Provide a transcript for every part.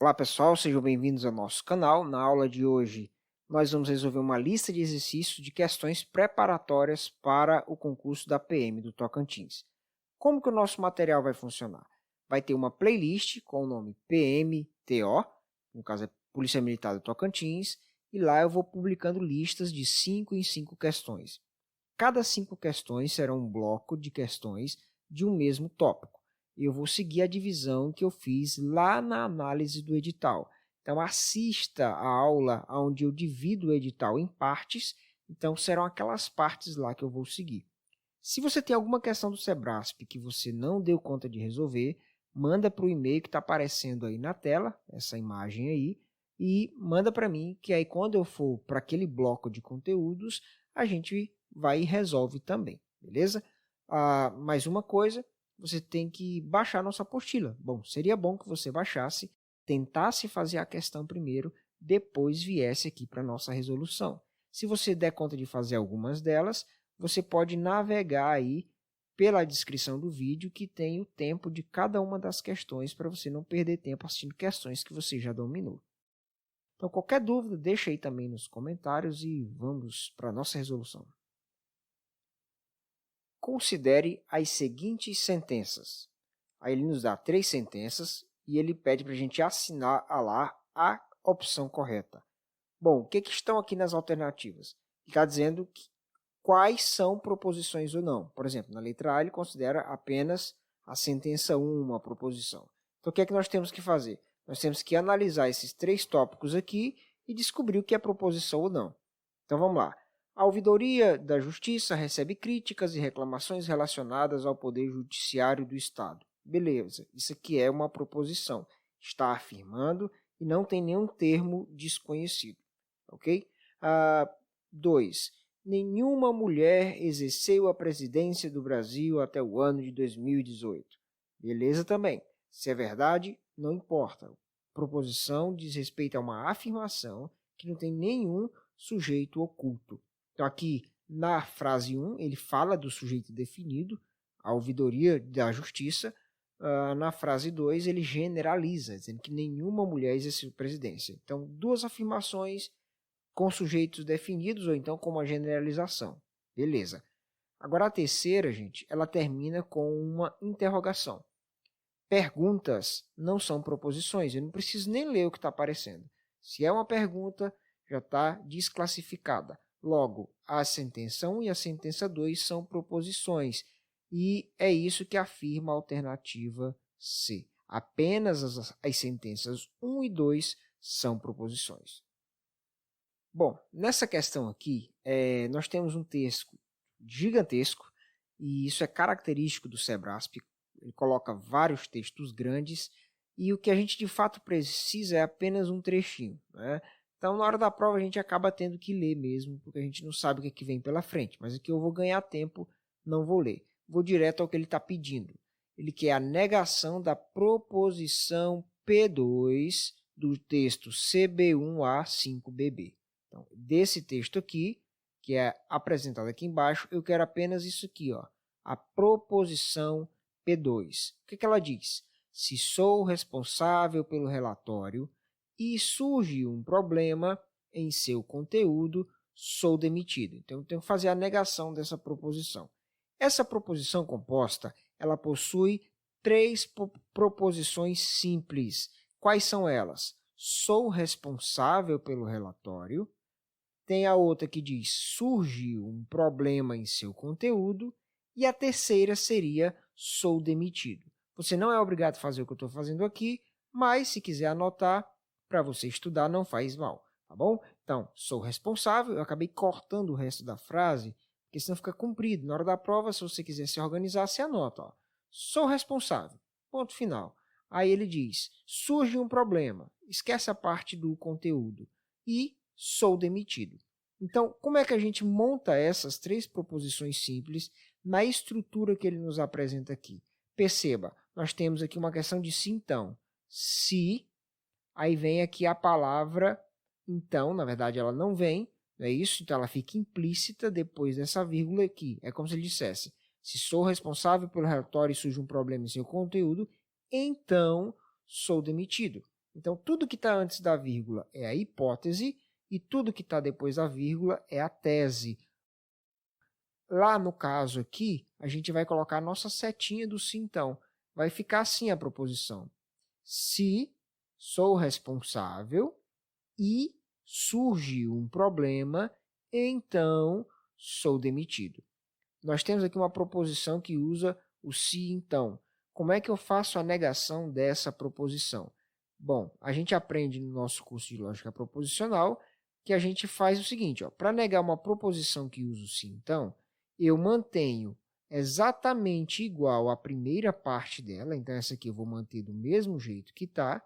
Olá pessoal, sejam bem-vindos ao nosso canal. Na aula de hoje nós vamos resolver uma lista de exercícios de questões preparatórias para o concurso da PM do Tocantins. Como que o nosso material vai funcionar? Vai ter uma playlist com o nome PMTO, no caso é Polícia Militar do Tocantins, e lá eu vou publicando listas de 5 em 5 questões. Cada 5 questões será um bloco de questões de um mesmo tópico. Eu vou seguir a divisão que eu fiz lá na análise do edital. Então, assista a aula onde eu divido o edital em partes. Então, serão aquelas partes lá que eu vou seguir. Se você tem alguma questão do Sebrasp que você não deu conta de resolver, manda para o e-mail que está aparecendo aí na tela, essa imagem aí, e manda para mim, que aí quando eu for para aquele bloco de conteúdos, a gente vai e resolve também, beleza? Mais uma coisa, você tem que baixar a nossa apostila. Bom, seria bom que você baixasse, tentasse fazer a questão primeiro, depois viesse aqui para a nossa resolução. Se você der conta de fazer algumas delas, você pode navegar aí pela descrição do vídeo que tem o tempo de cada uma das questões para você não perder tempo assistindo questões que você já dominou. Então, qualquer dúvida, deixa aí também nos comentários e vamos para a nossa resolução. Considere as seguintes sentenças. Aí ele nos dá 3 sentenças e ele pede para a gente assinar lá a opção correta. Bom, o que estão aqui nas alternativas? Está dizendo quais são proposições ou não. Por exemplo, na letra A ele considera apenas a sentença 1 uma proposição. Então, o que é que nós temos que fazer? Nós temos que analisar esses 3 tópicos aqui e descobrir o que é proposição ou não. Então, vamos lá. A Ouvidoria da Justiça recebe críticas e reclamações relacionadas ao Poder Judiciário do Estado. Beleza, isso aqui é uma proposição. Está afirmando e não tem nenhum termo desconhecido. Ok? 2. Nenhuma mulher exerceu a presidência do Brasil até o ano de 2018. Beleza também. Se é verdade, não importa. Proposição diz respeito a uma afirmação que não tem nenhum sujeito oculto. Então, aqui na frase 1, ele fala do sujeito definido, a ouvidoria da justiça. Na frase 2, ele generaliza, dizendo que nenhuma mulher exerceu presidência. Então, 2 afirmações com sujeitos definidos ou então com uma generalização. Beleza. Agora, a terceira, gente, ela termina com uma interrogação. Perguntas não são proposições. Eu não preciso nem ler o que está aparecendo. Se é uma pergunta, já está desclassificada. Logo, a sentença 1 e a sentença 2 são proposições. E é isso que afirma a alternativa C. Apenas as sentenças 1 e 2 são proposições. Bom, nessa questão aqui, nós temos um texto gigantesco, e isso é característico do Sebrasp. Ele coloca vários textos grandes, e o que a gente de fato precisa é apenas um trechinho, né? Então, na hora da prova, a gente acaba tendo que ler mesmo, porque a gente não sabe o que, é que vem pela frente. Mas aqui eu vou ganhar tempo, não vou ler. Vou direto ao que ele está pedindo. Ele quer a negação da proposição P2 do texto CB1A5BB. Então, desse texto aqui, que é apresentado aqui embaixo, eu quero apenas isso aqui, ó, a proposição P2. O que ela diz? Se sou responsável pelo relatório e surge um problema em seu conteúdo, sou demitido. Então, eu tenho que fazer a negação dessa proposição. Essa proposição composta, ela possui 3 proposições simples. Quais são elas? Sou responsável pelo relatório. Tem a outra que diz, surgiu um problema em seu conteúdo. E a terceira seria, sou demitido. Você não é obrigado a fazer o que eu estou fazendo aqui, mas se quiser anotar, para você estudar, não faz mal, tá bom? Então, sou responsável, eu acabei cortando o resto da frase, porque senão fica comprido. Na hora da prova, se você quiser se organizar, você anota. Ó. Sou responsável, ponto final. Aí ele diz, surge um problema, esquece a parte do conteúdo, e sou demitido. Então, como é que a gente monta essas 3 proposições simples na estrutura que ele nos apresenta aqui? Perceba, nós temos aqui uma questão de se então. Se, aí vem aqui a palavra então, na verdade ela não vem, não é isso? Então ela fica implícita depois dessa vírgula aqui. É como se ele dissesse, se sou responsável pelo relatório e surge um problema em seu conteúdo, então sou demitido. Então, tudo que está antes da vírgula é a hipótese e tudo que está depois da vírgula é a tese. Lá no caso aqui, a gente vai colocar a nossa setinha do se então. Vai ficar assim a proposição. Se sou responsável e surge um problema, então sou demitido. Nós temos aqui uma proposição que usa o se então. Como é que eu faço a negação dessa proposição? Bom, a gente aprende no nosso curso de lógica proposicional que a gente faz o seguinte, para negar uma proposição que usa o se então, eu mantenho exatamente igual à primeira parte dela, então essa aqui eu vou manter do mesmo jeito que está,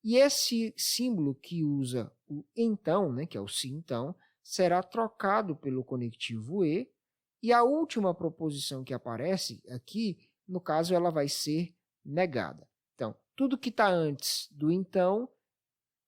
e esse símbolo que usa o então, né, que é o se então, será trocado pelo conectivo e a última proposição que aparece aqui, no caso, ela vai ser negada. Então, tudo que está antes do então,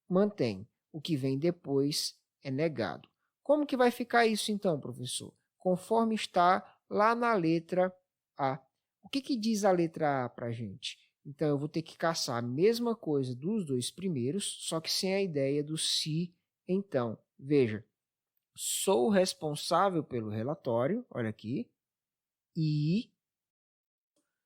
mantém. O que vem depois é negado. Como que vai ficar isso então, professor? Conforme está lá na letra A. O que diz a letra A para a gente? Então, eu vou ter que caçar a mesma coisa dos dois primeiros, só que sem a ideia do se então. Veja, sou responsável pelo relatório, olha aqui, e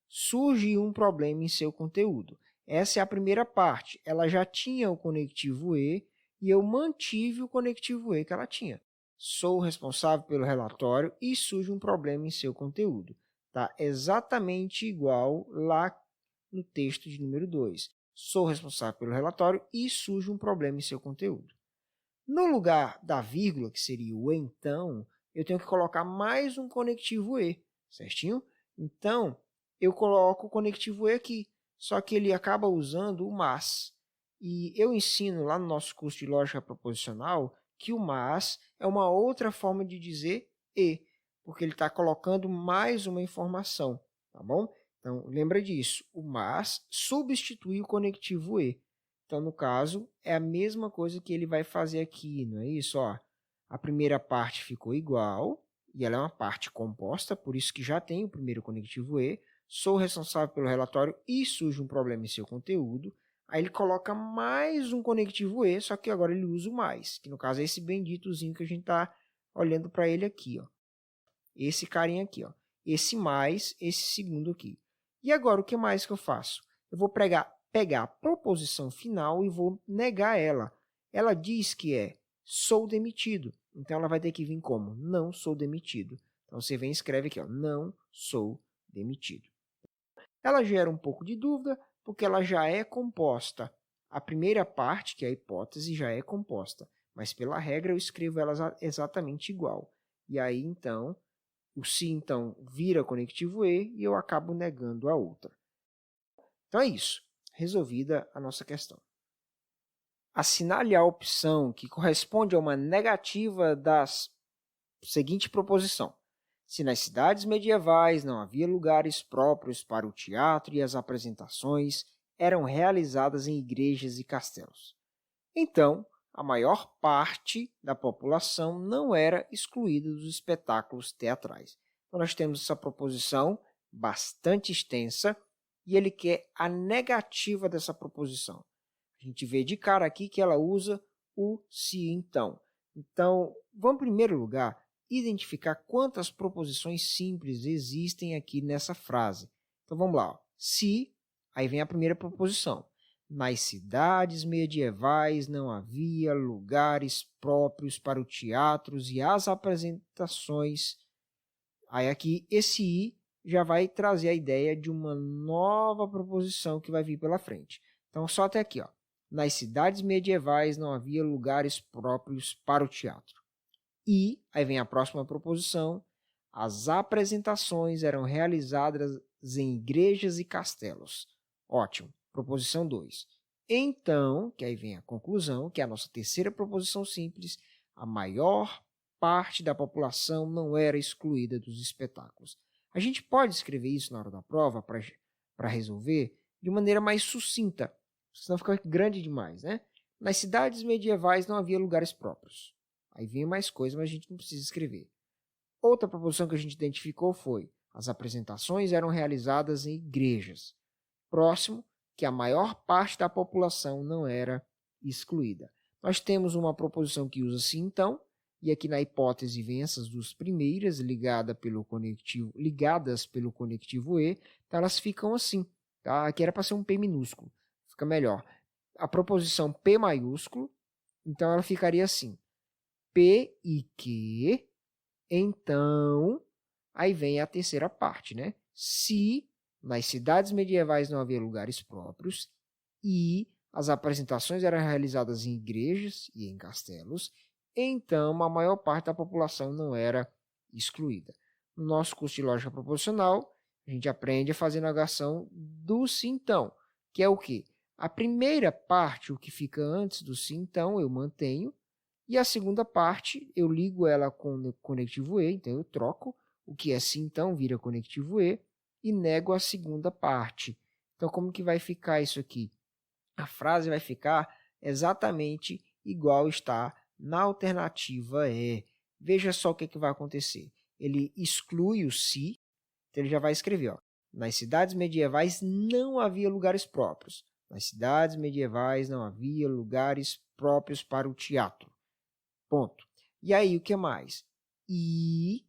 surge um problema em seu conteúdo. Essa é a primeira parte. Ela já tinha o conectivo e eu mantive o conectivo e que ela tinha. Sou responsável pelo relatório e surge um problema em seu conteúdo. Tá exatamente igual lá no texto de número 2. Sou responsável pelo relatório e surge um problema em seu conteúdo. No lugar da vírgula, que seria o então, eu tenho que colocar mais um conectivo e, certinho? Então, eu coloco o conectivo e aqui, só que ele acaba usando o mas. E eu ensino lá no nosso curso de lógica proposicional que o mas é uma outra forma de dizer e, porque ele está colocando mais uma informação, tá bom? Então, lembra disso, o mas substitui o conectivo e. Então, no caso, é a mesma coisa que ele vai fazer aqui, não é isso? Ó, a primeira parte ficou igual, e ela é uma parte composta, por isso que já tem o primeiro conectivo e. Sou responsável pelo relatório e surge um problema em seu conteúdo. Aí ele coloca mais um conectivo e, só que agora ele usa o mais, que no caso é esse benditozinho que a gente está olhando para ele aqui. Ó. Esse carinha aqui. Ó. Esse mais, esse segundo aqui. E agora, o que mais que eu faço? Eu vou pegar a proposição final e vou negar ela. Ela diz que é sou demitido. Então, ela vai ter que vir como? Não sou demitido. Então, você vem e escreve aqui, ó, não sou demitido. Ela gera um pouco de dúvida, porque ela já é composta. A primeira parte, que é a hipótese, já é composta. Mas, pela regra, eu escrevo ela exatamente igual. E aí, então, o se, então, vira conectivo e eu acabo negando a outra. Então, é isso. Resolvida a nossa questão. Assinale a opção que corresponde a uma negativa da seguinte proposição. Se nas cidades medievais não havia lugares próprios para o teatro e as apresentações eram realizadas em igrejas e castelos. Então, a maior parte da população não era excluída dos espetáculos teatrais. Então, nós temos essa proposição bastante extensa e ele quer a negativa dessa proposição. A gente vê de cara aqui que ela usa o se então. Então, vamos em primeiro lugar identificar quantas proposições simples existem aqui nessa frase. Então, vamos lá. Ó. Se, aí vem a primeira proposição. Nas cidades medievais não havia lugares próprios para os teatros e as apresentações. Aí aqui, esse i já vai trazer a ideia de uma nova proposição que vai vir pela frente. Então, só até aqui. Ó. Nas cidades medievais não havia lugares próprios para o teatro. E, aí vem a próxima proposição, as apresentações eram realizadas em igrejas e castelos. Ótimo. Proposição 2. Então, que aí vem a conclusão, que é a nossa terceira proposição simples, a maior parte da população não era excluída dos espetáculos. A gente pode escrever isso na hora da prova para resolver de maneira mais sucinta, senão fica grande demais, né? Nas cidades medievais não havia lugares próprios. Aí vem mais coisa, mas a gente não precisa escrever. Outra proposição que a gente identificou foi as apresentações eram realizadas em igrejas. Próximo, que a maior parte da população não era excluída. Nós temos uma proposição que usa se então, e aqui na hipótese vem essas duas primeiras ligadas pelo conectivo E, então elas ficam assim. Tá? Aqui era para ser um P minúsculo, fica melhor. A proposição P maiúsculo, então ela ficaria assim. P e Q, então, aí vem a terceira parte, né? Se nas cidades medievais não havia lugares próprios e as apresentações eram realizadas em igrejas e em castelos, então a maior parte da população não era excluída. No nosso curso de lógica proposicional, a gente aprende a fazer negação do se então, que é o quê? A primeira parte, o que fica antes do se então, eu mantenho, e a segunda parte, eu ligo ela com o conectivo E, então eu troco, o que é se então vira conectivo E, e nego a segunda parte. Então, como que vai ficar isso aqui? A frase vai ficar exatamente igual está na alternativa E. Veja só o que vai acontecer. Ele exclui o se, então ele já vai escrever, ó, nas cidades medievais não havia lugares próprios. Nas cidades medievais não havia lugares próprios para o teatro. Ponto. E aí, o que mais? E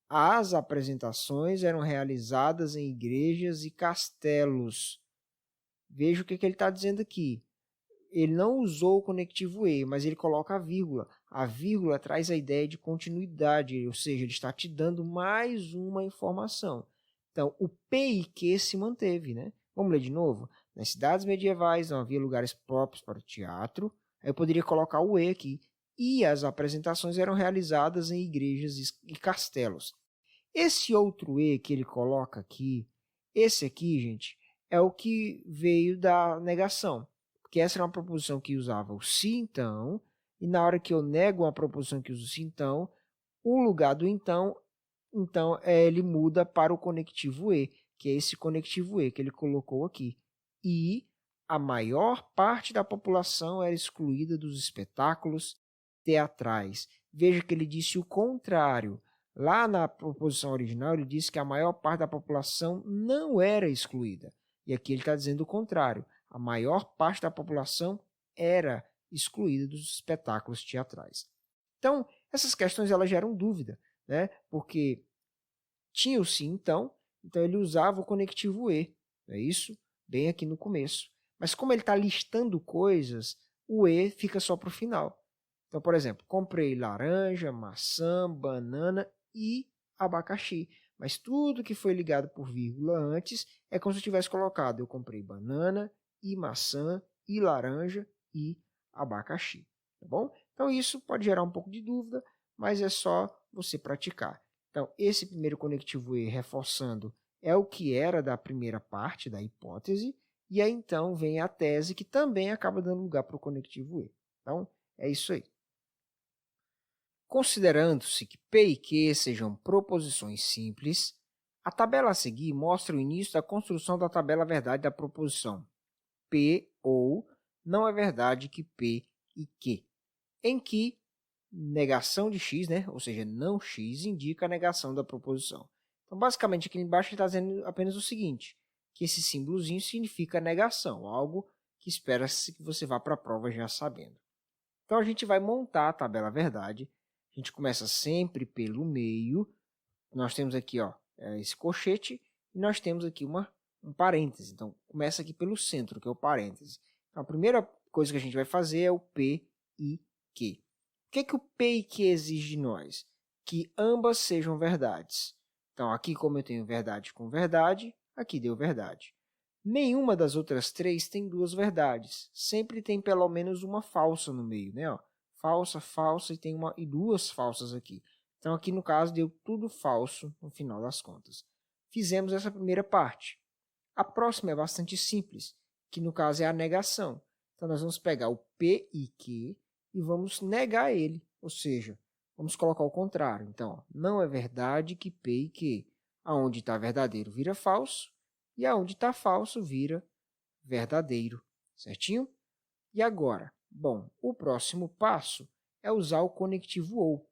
as apresentações eram realizadas em igrejas e castelos. Veja o que ele está dizendo aqui. Ele não usou o conectivo E, mas ele coloca a vírgula. A vírgula traz a ideia de continuidade, ou seja, ele está te dando mais uma informação. Então, o P e Q se manteve, né? Vamos ler de novo? Nas cidades medievais não havia lugares próprios para o teatro. Aí eu poderia colocar o E aqui. E as apresentações eram realizadas em igrejas e castelos. Esse outro E que ele coloca aqui, esse aqui, gente, é o que veio da negação. Porque essa era uma proposição que usava o se então, e na hora que eu nego uma proposição que usa o se então, o lugar do então ele muda para o conectivo E, que é esse conectivo E que ele colocou aqui. E a maior parte da população era excluída dos espetáculos teatrais. Veja que ele disse o contrário. Lá na proposição original, ele disse que a maior parte da população não era excluída. E aqui ele está dizendo o contrário. A maior parte da população era excluída dos espetáculos teatrais. Então, essas questões elas geram dúvida, né? Porque tinha o se então ele usava o conectivo E, não é isso? Bem aqui no começo. Mas como ele está listando coisas, o E fica só para o final. Então, por exemplo, comprei laranja, maçã, banana e abacaxi. Mas tudo que foi ligado por vírgula antes é como se eu tivesse colocado. Eu comprei banana e maçã e laranja e abacaxi. Tá bom? Então, isso pode gerar um pouco de dúvida, mas é só você praticar. Então, esse primeiro conectivo E, reforçando, é o que era da primeira parte da hipótese, e aí então vem a tese que também acaba dando lugar para o conectivo E. Então, é isso aí. Considerando-se que P e Q sejam proposições simples, a tabela a seguir mostra o início da construção da tabela verdade da proposição P ou não é verdade que P e Q, em que negação de x, né, ou seja, não x, indica a negação da proposição. Então, basicamente, aqui embaixo ele está dizendo apenas o seguinte, que esse símbolozinho significa negação, algo que espera-se que você vá para a prova já sabendo. Então, a gente vai montar a tabela verdade. A gente começa sempre pelo meio. Nós temos aqui esse colchete e nós temos aqui um parêntese. Então, começa aqui pelo centro, que é o parêntese. Então, a primeira coisa que a gente vai fazer é o P e Q. O que o P e Q exige de nós? Que ambas sejam verdades. Então, aqui como eu tenho verdade com verdade, aqui deu verdade. Nenhuma das outras três tem duas verdades. Sempre tem pelo menos uma falsa no meio, né? Falsa, falsa e tem duas falsas aqui. Então, aqui no caso, deu tudo falso no final das contas. Fizemos essa primeira parte. A próxima é bastante simples, que no caso é a negação. Então, nós vamos pegar o P e Q e vamos negar ele, ou seja, vamos colocar o contrário. Então, não é verdade que P e Q, aonde está verdadeiro vira falso, e aonde está falso vira verdadeiro, certinho? E agora? Bom, o próximo passo é usar o conectivo OU.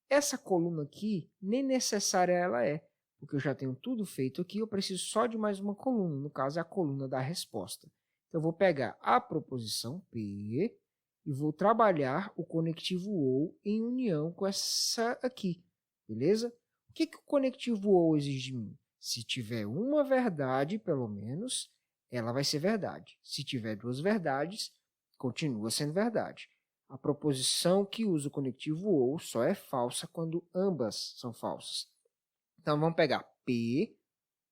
Essa coluna aqui, nem necessária ela é, porque eu já tenho tudo feito aqui, eu preciso só de mais uma coluna, no caso é a coluna da resposta. Então, eu vou pegar a proposição P e vou trabalhar o conectivo OU em união com essa aqui, beleza? O que o conectivo OU exige de mim? Se tiver uma verdade, pelo menos, ela vai ser verdade. Se tiver duas verdades, continua sendo verdade. A proposição que usa o conectivo OU só é falsa quando ambas são falsas. Então, vamos pegar P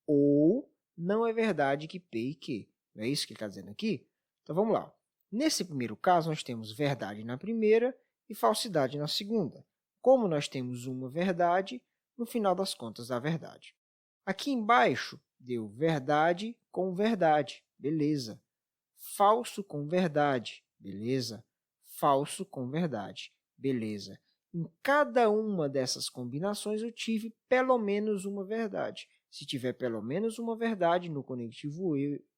ou não é verdade que P e Q. Não é isso que ele está dizendo aqui? Então, vamos lá. Nesse primeiro caso, nós temos verdade na primeira e falsidade na segunda. Como nós temos uma verdade, no final das contas, dá verdade. Aqui embaixo, deu verdade com verdade. Beleza. Falso com verdade. Beleza. Falso com verdade. Beleza. Em cada uma dessas combinações, eu tive pelo menos uma verdade. Se tiver pelo menos uma verdade no conectivo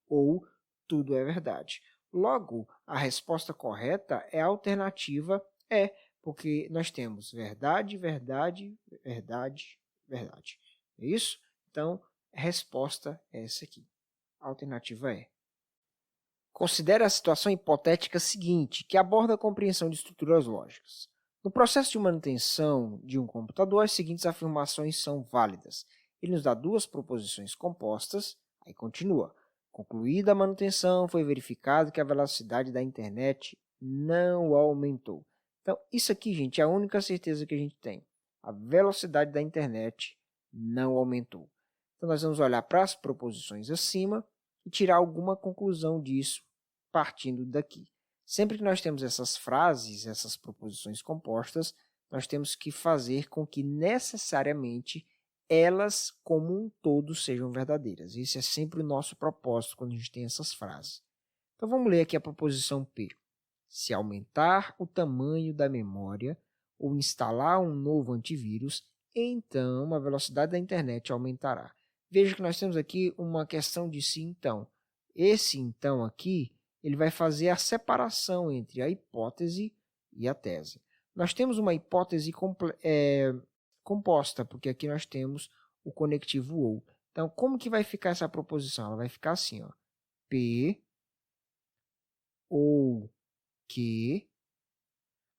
ou, tudo é verdade. Logo, a resposta correta é a alternativa E, porque nós temos verdade, verdade, verdade, verdade. É isso? Então, a resposta é essa aqui. A alternativa é. Considere a situação hipotética seguinte, que aborda a compreensão de estruturas lógicas. No processo de manutenção de um computador, as seguintes afirmações são válidas. Ele nos dá duas proposições compostas, aí continua. Concluída a manutenção, foi verificado que a velocidade da internet não aumentou. Então, isso aqui, gente, é a única certeza que a gente tem. A velocidade da internet não aumentou. Então, nós vamos olhar para as proposições acima e tirar alguma conclusão disso partindo daqui. Sempre que nós temos essas frases, essas proposições compostas, nós temos que fazer com que necessariamente elas, como um todo, sejam verdadeiras. Esse é sempre o nosso propósito quando a gente tem essas frases. Então, vamos ler aqui a proposição P. Se aumentar o tamanho da memória ou instalar um novo antivírus, então a velocidade da internet aumentará. Veja que nós temos aqui uma questão de se então. Esse então aqui, ele vai fazer a separação entre a hipótese e a tese. Nós temos uma hipótese composta, porque aqui nós temos o conectivo OU. Então, como que vai ficar essa proposição? Ela vai ficar assim, ó, P ou Q,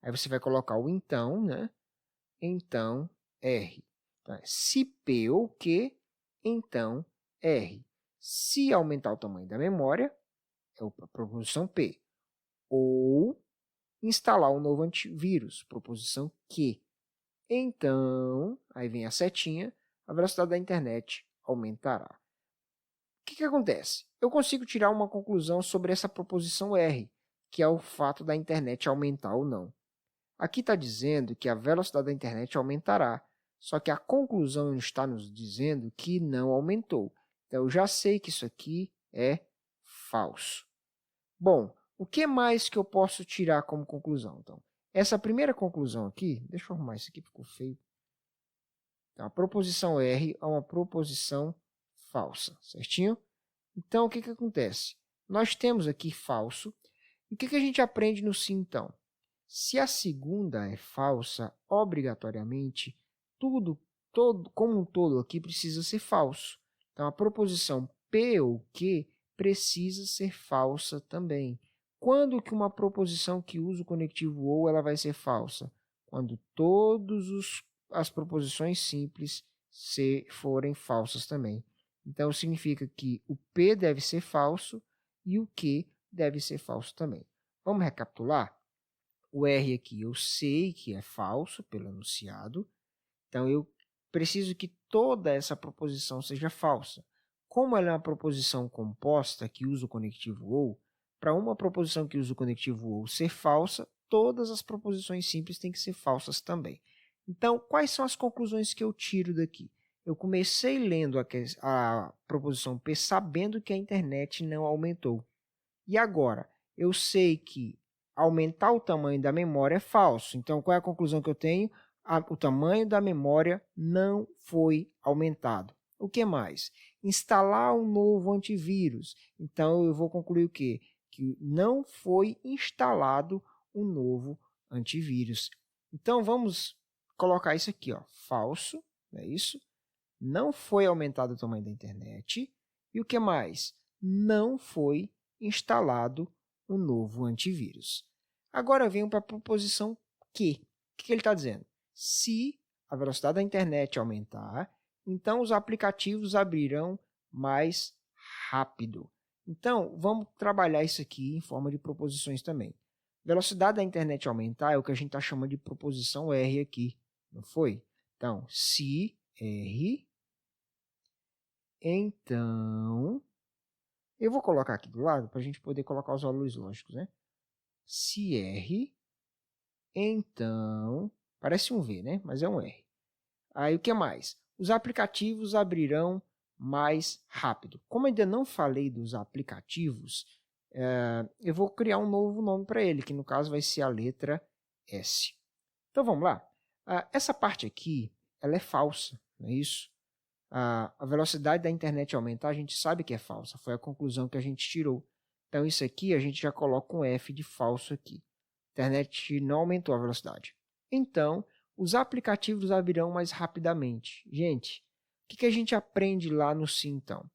aí você vai colocar o então, né? Então, R. Então, se P ou Q, então R. Se aumentar o tamanho da memória, é a proposição P. Ou instalar um novo antivírus, proposição Q. Então, aí vem a setinha, a velocidade da internet aumentará. O que acontece? Eu consigo tirar uma conclusão sobre essa proposição R, que é o fato da internet aumentar ou não. Aqui está dizendo que a velocidade da internet aumentará, só que a conclusão está nos dizendo que não aumentou. Então, eu já sei que isso aqui é falso. Bom, o que mais que eu posso tirar como conclusão? Então, essa primeira conclusão aqui, deixa eu arrumar isso aqui, ficou feio. Então, a proposição R é uma proposição falsa, certinho? Então, o que acontece? Nós temos aqui falso. E o que a gente aprende no sim, então? Se a segunda é falsa, obrigatoriamente, como um todo aqui precisa ser falso. Então, a proposição P ou Q precisa ser falsa também. Quando que uma proposição que usa o conectivo OU ela vai ser falsa? Quando todas as proposições simples forem falsas também. Então, significa que o P deve ser falso e o Q deve ser falso também. Vamos recapitular? O R aqui eu sei que é falso pelo enunciado, então eu preciso que toda essa proposição seja falsa. Como ela é uma proposição composta que usa o conectivo OU, para uma proposição que usa o conectivo OU ser falsa, todas as proposições simples têm que ser falsas também. Então, quais são as conclusões que eu tiro daqui? Eu comecei lendo a proposição P sabendo que a internet não aumentou. E agora, eu sei que aumentar o tamanho da memória é falso. Então, qual é a conclusão que eu tenho? O tamanho da memória não foi aumentado. O que mais? Instalar um novo antivírus. Então, eu vou concluir o quê? Que não foi instalado um novo antivírus. Então, vamos colocar isso aqui, ó, falso, é isso? não foi aumentado o tamanho da internet. E o que mais? Não foi instalado um novo antivírus. Agora venho para a proposição que. O que ele está dizendo? Se a velocidade da internet aumentar, então os aplicativos abrirão mais rápido. Então, vamos trabalhar isso aqui em forma de proposições também. Velocidade da internet aumentar é o que a gente está chamando de proposição R aqui, não foi? Então, se R, então, eu vou colocar aqui do lado para a gente poder colocar os valores lógicos, né? Se R, então, parece um V, né? Mas é um R. Aí o que mais? Os aplicativos abrirão mais rápido. Como ainda não falei dos aplicativos, eu vou criar um novo nome para ele, que no caso vai ser a letra S. Então vamos lá. Essa parte aqui, ela é falsa, não é isso? A velocidade da internet aumentar, a gente sabe que é falsa, foi a conclusão que a gente tirou. Então isso aqui a gente já coloca um F de falso aqui. A internet não aumentou a velocidade. Então, os aplicativos abrirão mais rapidamente. Gente, o que a gente aprende lá no sim, então?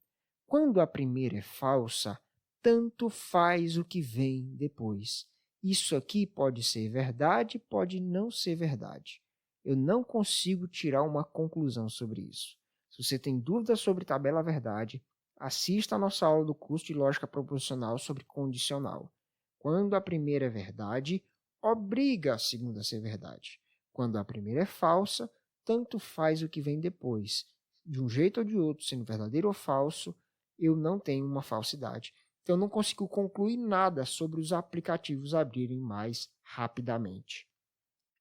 Quando a primeira é falsa, tanto faz o que vem depois. Isso aqui pode ser verdade, pode não ser verdade. Eu não consigo tirar uma conclusão sobre isso. Se você tem dúvidas sobre tabela verdade, assista a nossa aula do curso de Lógica Proposicional sobre condicional. Quando a primeira é verdade, obriga a segunda a ser verdade. Quando a primeira é falsa, tanto faz o que vem depois. De um jeito ou de outro, sendo verdadeiro ou falso, eu não tenho uma falsidade. Então, eu não consigo concluir nada sobre os aplicativos abrirem mais rapidamente.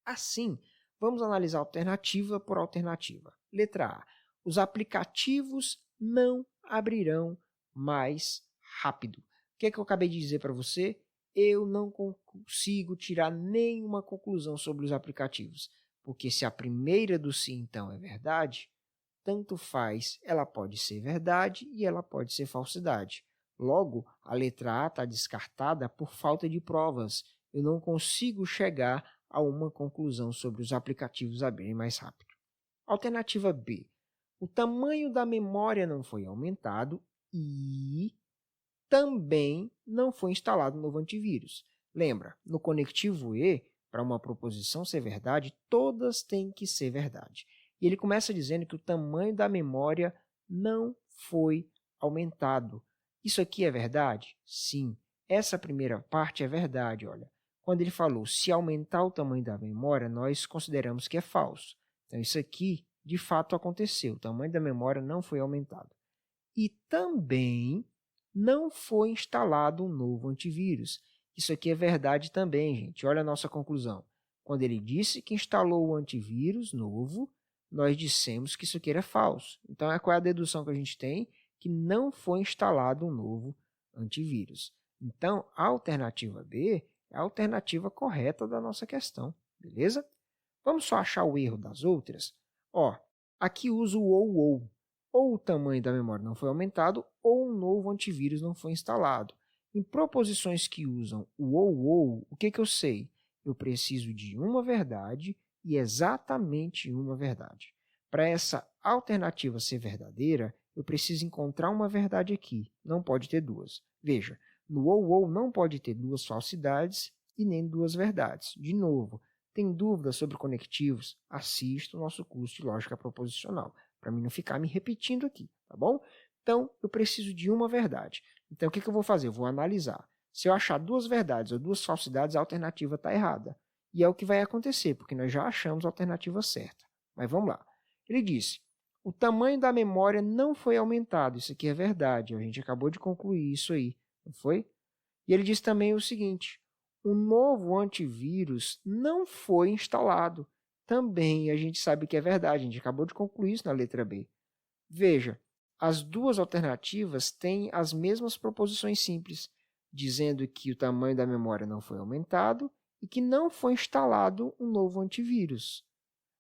Assim, vamos analisar alternativa por alternativa. Letra A. Os aplicativos não abrirão mais rápido. O que eu acabei de dizer para você? Eu não consigo tirar nenhuma conclusão sobre os aplicativos, porque se a primeira do sim, então, é verdade, tanto faz, ela pode ser verdade e ela pode ser falsidade. Logo, a letra A está descartada por falta de provas. Eu não consigo chegar a uma conclusão sobre os aplicativos abrirem mais rápido. Alternativa B. O tamanho da memória não foi aumentado e também não foi instalado um novo antivírus. Lembra, no conectivo E, para uma proposição ser verdade, todas têm que ser verdade. E ele começa dizendo que o tamanho da memória não foi aumentado. Isso aqui é verdade? Sim. Essa primeira parte é verdade, olha. Quando ele falou se aumentar o tamanho da memória, nós consideramos que é falso. Então, isso aqui, de fato, aconteceu. O tamanho da memória não foi aumentado. E também não foi instalado um novo antivírus. Isso aqui é verdade também, gente. Olha a nossa conclusão. Quando ele disse que instalou o antivírus novo, nós dissemos que isso aqui era falso. Então, qual é a dedução que a gente tem? Que não foi instalado um novo antivírus. Então, a alternativa B é a alternativa correta da nossa questão, beleza? Vamos só achar o erro das outras? Aqui usa o ou. Ou o tamanho da memória não foi aumentado, ou um novo antivírus não foi instalado. Em proposições que usam o ou, o que eu sei? Eu preciso de uma verdade e exatamente uma verdade. Para essa alternativa ser verdadeira, eu preciso encontrar uma verdade aqui. Não pode ter duas. Veja, no ou não pode ter duas falsidades e nem duas verdades. De novo, tem dúvidas sobre conectivos? Assista o nosso curso de Lógica Proposicional, para mim não ficar me repetindo aqui, tá bom? Então, eu preciso de uma verdade. Então, o que eu vou fazer? Eu vou analisar. Se eu achar duas verdades ou duas falsidades, a alternativa está errada. E é o que vai acontecer, porque nós já achamos a alternativa certa. Mas vamos lá. Ele disse, o tamanho da memória não foi aumentado. Isso aqui é verdade, a gente acabou de concluir isso aí, não foi? E ele disse também o seguinte, um novo antivírus não foi instalado. Também a gente sabe que é verdade, a gente acabou de concluir isso na letra B. Veja, as duas alternativas têm as mesmas proposições simples, dizendo que o tamanho da memória não foi aumentado e que não foi instalado um novo antivírus.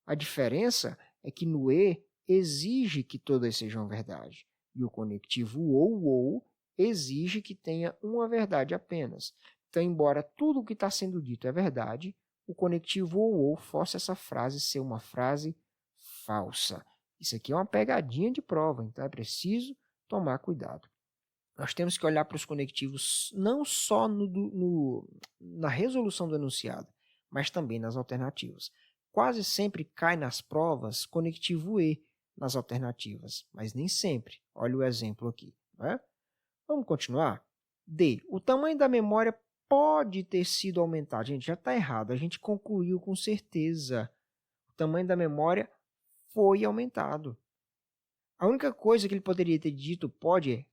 A diferença é que no E exige que todas sejam verdade, e o conectivo ou exige que tenha uma verdade apenas. Então, embora tudo o que está sendo dito é verdade, o conectivo ou força essa frase ser uma frase falsa. Isso aqui é uma pegadinha de prova, então é preciso tomar cuidado. Nós temos que olhar para os conectivos não só na resolução do enunciado, mas também nas alternativas. Quase sempre cai nas provas conectivo E nas alternativas, mas nem sempre. Olha o exemplo aqui. Né? Vamos continuar? D. O tamanho da memória pode ter sido aumentado. Gente, já está errado. A gente concluiu com certeza. O tamanho da memória foi aumentado. A única coisa que ele poderia ter dito pode é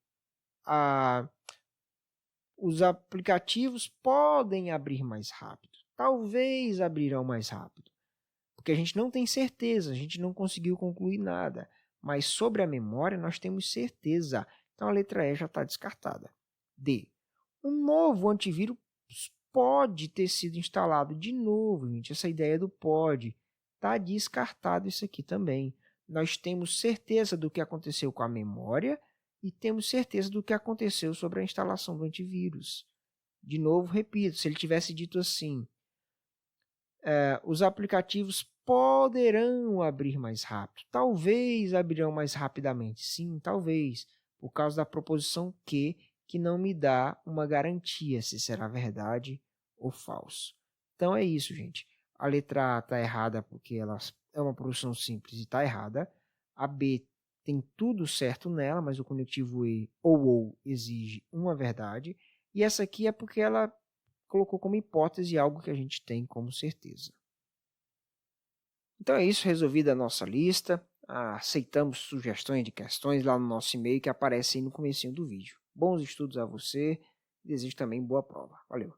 os aplicativos podem abrir mais rápido. Talvez abrirão mais rápido. Porque a gente não tem certeza, a gente não conseguiu concluir nada. Mas sobre a memória nós temos certeza. Então a letra E já está descartada. D. Um novo antivírus pode ter sido instalado. De novo, gente, essa ideia do pode. Está descartado isso aqui também. Nós temos certeza do que aconteceu com a memória e temos certeza do que aconteceu sobre a instalação do antivírus. De novo, repito, se ele tivesse dito assim, os aplicativos poderão abrir mais rápido. Talvez abrirão mais rapidamente. Sim, talvez, por causa da proposição que não me dá uma garantia se será verdade ou falso. Então é isso, gente. A letra A está errada porque ela é uma produção simples e está errada. A B tem tudo certo nela, mas o conectivo E ou exige uma verdade. E essa aqui é porque ela colocou como hipótese algo que a gente tem como certeza. Então é isso, resolvida a nossa lista. Aceitamos sugestões de questões lá no nosso e-mail que aparece aí no comecinho do vídeo. Bons estudos a você. Desejo também boa prova. Valeu!